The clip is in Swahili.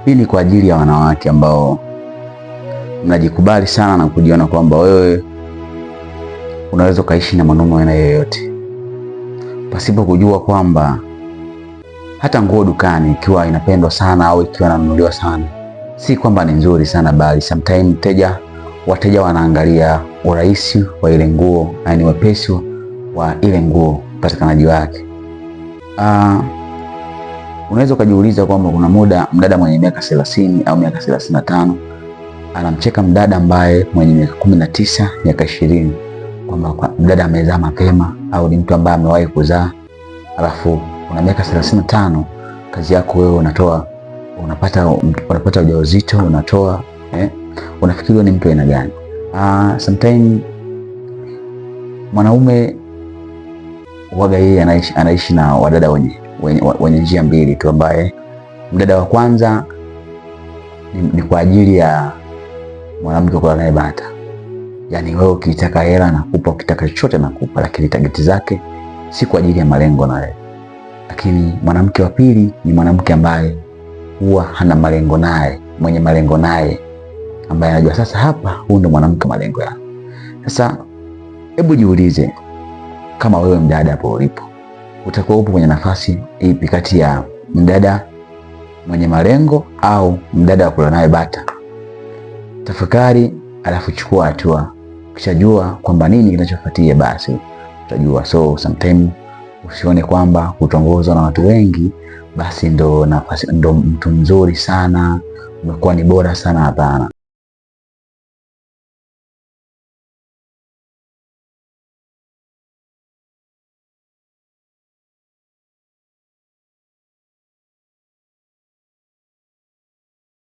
Hii ni kwa ajili ya wanawake ambao mnajikubali sana na kujiona kwamba wewe unaweza ukaishi na mwanaume aina yoyote, pasipo kujua kwamba hata nguo dukani ikiwa inapendwa sana au ikiwa inanunuliwa sana, si kwamba ni nzuri sana, bali sometimes wateja wanaangalia urahisi wa ile nguo, yaani wepesi wa ile nguo, upatikanaji wake. Unaweza ukajiuliza kwamba kuna mdada mwenye miaka 30 au miaka 35 anamcheka mdada ambaye mwenye miaka 19, miaka 20, kwamba mdada amezaa mapema au ni mtu ambaye amewahi kuzaa, alafu una miaka 35, kazi yako wewe unapata ujauzito, unatoa unafikiri ni mtu aina gani? Sometimes mwanaume waga yeye anaishi na wadada wenye njia mbili tu, ambaye mdada wa kwanza ni kwa ajili ya mwanamke kula naye bata, yaani wewe ukitaka hela nakupa, ukitaka chochote nakupa, lakini tageti zake si kwa ajili ya malengo na wewe. Lakini mwanamke wa pili ni mwanamke ambaye huwa hana malengo naye, mwenye malengo naye, ambaye anajua sasa hapa huyu ndo mwanamke malengo yake. Sasa hebu jiulize, kama wewe mdada hapo ulipo, utakuwa upo kwenye nafasi ipi kati ya mdada mwenye malengo au mdada wa kula naye bata? Tafakari, alafu chukua hatua. Ukishajua kwamba nini kinachofuatia, basi utajua. So sometimes usione kwamba kutongozwa na watu wengi basi ndo mtu mzuri sana, umekuwa ni bora sana. Hapana.